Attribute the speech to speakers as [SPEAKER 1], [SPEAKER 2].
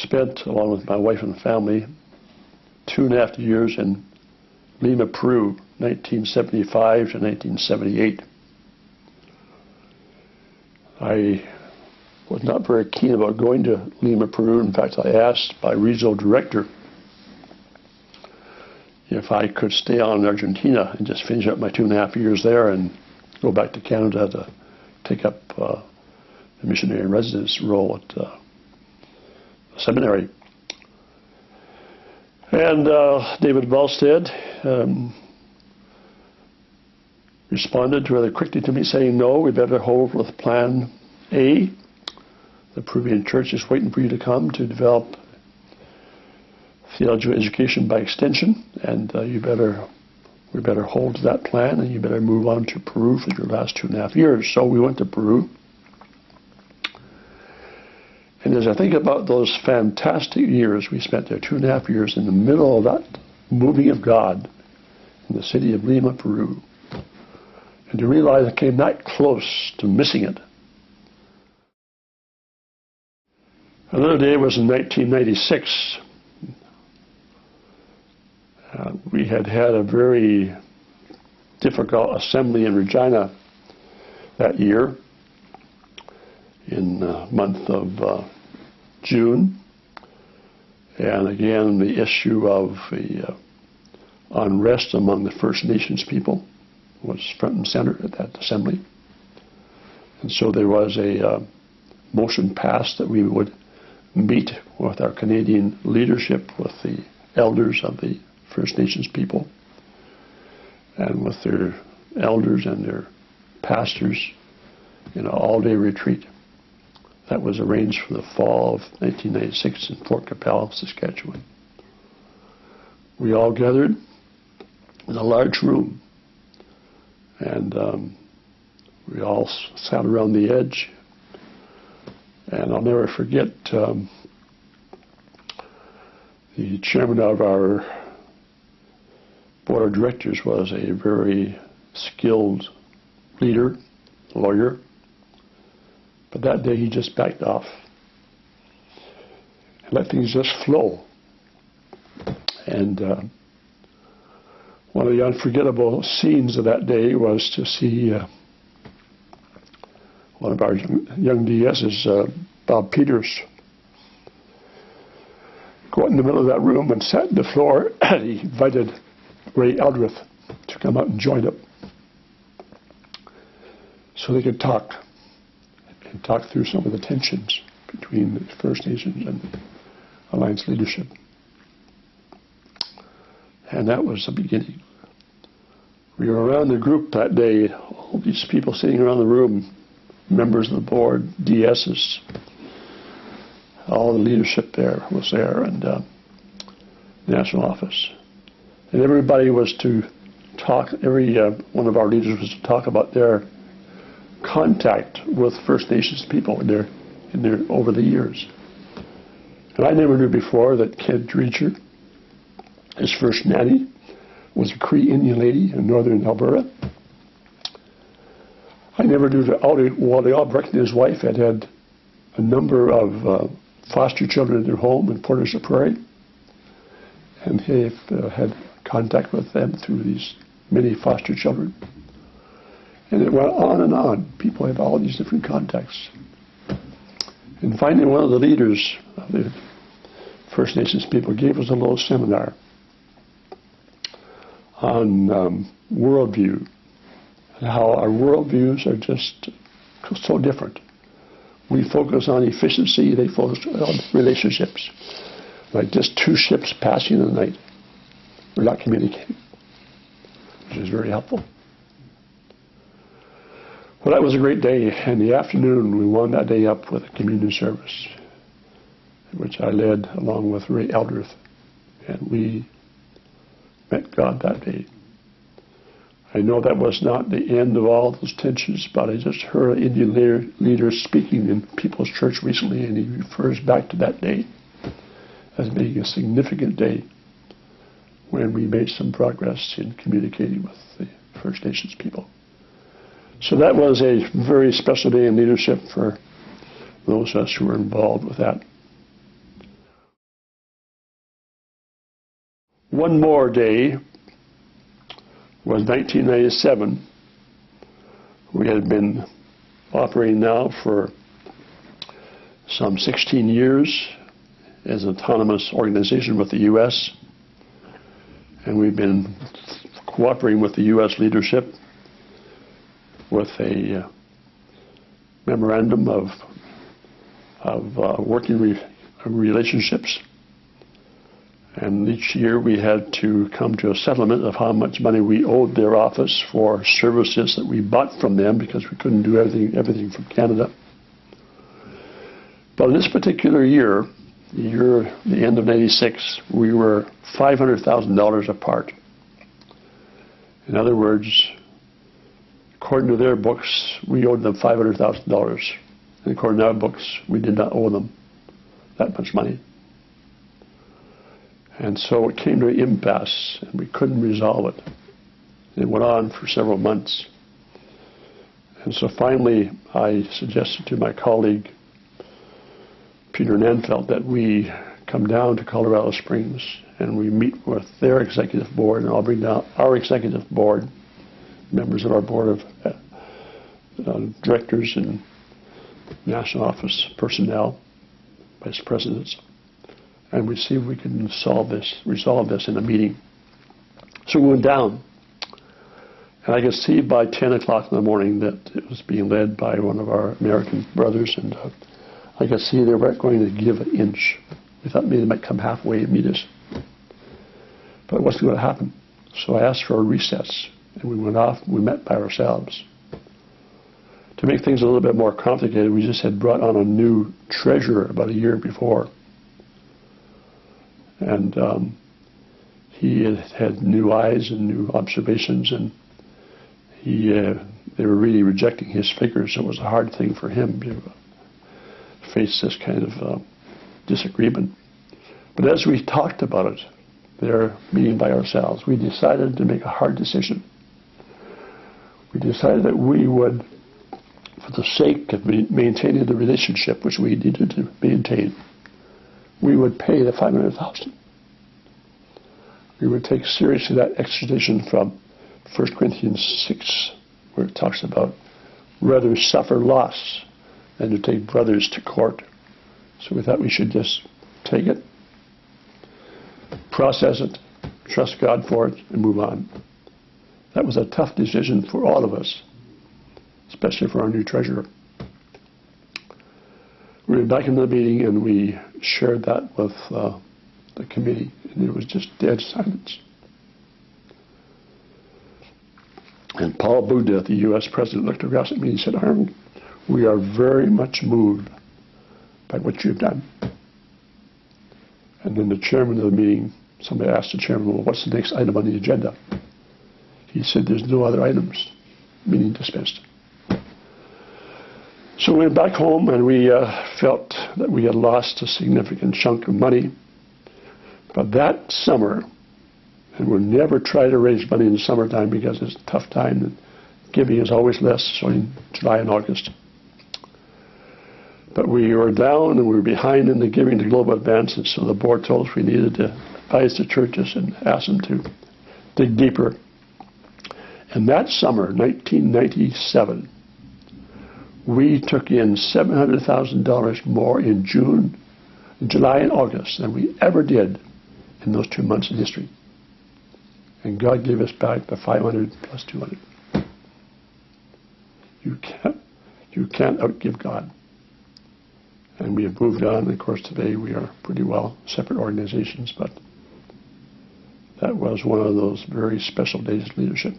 [SPEAKER 1] spent, along with my wife and family, 2.5 years in Lima, Peru, 1975 to 1978. I was not very keen about going to Lima, Peru. In fact, I asked my regional director if I could stay on in Argentina and just finish up my 2.5 years there and go back to Canada to take up the missionary residence role at the seminary. And David Volstead responded rather quickly to me saying, no, we better hold with Plan A. The Peruvian church is waiting for you to come to develop theological education by extension, and we better hold to that plan, and you better move on to Peru for your last 2.5 years. So we went to Peru. And as I think about those fantastic years we spent there, 2.5 years in the middle of that moving of God in the city of Lima, Peru, and to realize I came that close to missing it. Another day was in 1996. We had had a very difficult assembly in Regina that year in the month of June. And again, the issue of the unrest among the First Nations people was front and center at that assembly. And so there was a motion passed that we would meet with our Canadian leadership, with the elders of the First Nations people, and with their elders and their pastors in an all-day retreat. That was arranged for the fall of 1996 in Fort Capel, Saskatchewan. We all gathered in a large room, and we all sat around the edge. And I'll never forget the chairman of our board of directors was a very skilled leader, lawyer. But that day he just backed off and let things just flow. And one of the unforgettable scenes of that day was to see one of our young DSs, Bob Peters, go out in the middle of that room and sat on the floor. He invited Ray Eldrith to come out and join up so they could talk through some of the tensions between the First Nations and Alliance leadership. And that was the beginning. We were around the group that day, all these people sitting around the room, members of the board, DSs, all the leadership there was there, and national office. And everybody was to talk, every one of our leaders was to talk about their contact with First Nations people in their over the years. And I never knew before that Kent Dreacher, his first nanny, was a Cree Indian lady in northern Alberta. I never knew that Wally Albrecht and his wife had had a number of foster children in their home in Portage la Prairie, and they've had contact with them through these many foster children. And it went on and on. People have all these different contacts. And finally, one of the leaders of the First Nations people gave us a little seminar on worldview, and how our worldviews are just so different. We focus on efficiency, they focus on relationships. Like just two ships passing in the night. We're not communicating, which is very helpful. Well, that was a great day. In the afternoon, we wound that day up with a communion service, which I led along with Ray Eldrith, and we met God that day. I know that was not the end of all those tensions, but I just heard an Indian leader speaking in People's Church recently, and he refers back to that day as being a significant day when we made some progress in communicating with the First Nations people. So that was a very special day in leadership for those of us who were involved with that. One more day was 1997. We had been operating now for some 16 years as an autonomous organization with the U.S., and we've been cooperating with the U.S. leadership with a memorandum of working relationships. And each year we had to come to a settlement of how much money we owed their office for services that we bought from them, because we couldn't do everything from Canada. But in this particular year, the end of '96, we were $500,000 apart. In other words, according to their books, we owed them $500,000. And according to our books, we did not owe them that much money. And so it came to an impasse, and we couldn't resolve it. It went on for several months. And so finally, I suggested to my colleague, Peter Nanfeld, that we come down to Colorado Springs and we meet with their executive board, and I'll bring down our executive board, members of our board of directors and national office personnel, vice presidents, and we see if we can resolve this in a meeting. So we went down, and I could see by 10 o'clock in the morning that it was being led by one of our American brothers, and I could see they weren't going to give an inch. We thought maybe they might come halfway and meet us, but it wasn't going to happen. So I asked for a recess, and we went off, and we met by ourselves. To make things a little bit more complicated, we just had brought on a new treasurer about a year before. And he had new eyes and new observations, and they were really rejecting his figures. So it was a hard thing for him to face this kind of disagreement. But as we talked about it, there, meeting by ourselves, we decided to make a hard decision. We decided that we would, for the sake of maintaining the relationship which we needed to maintain, we would pay the $500,000. We would take seriously that exhortation from 1 Corinthians 6, where it talks about rather suffer loss than to take brothers to court. So we thought we should just take it, process it, trust God for it, and move on. That was a tough decision for all of us, especially for our new treasurer. We were back in the meeting, and we shared that with the committee, and it was just dead silence. And Paul Buda, the U.S. president, looked across at me and said, "Arnold, we are very much moved by what you've done." And then the chairman of the meeting, somebody asked the chairman, "Well, what's the next item on the agenda?" He said, "There's no other items." Meeting dismissed. So we went back home, and we felt that we had lost a significant chunk of money. But that summer, and we'll never try to raise money in the summertime because it's a tough time, and giving is always less, so in July and August. But we were down, and we were behind in the giving to Global Advance, and so the board told us we needed to advise the churches and ask them to dig deeper. And that summer, 1997, we took in $700,000 more in July and August than we ever did in those 2 months in history. And God gave us back the 500 plus 200. You can't outgive God. And we have moved on. And of course, today we are pretty well separate organizations, but that was one of those very special days of leadership.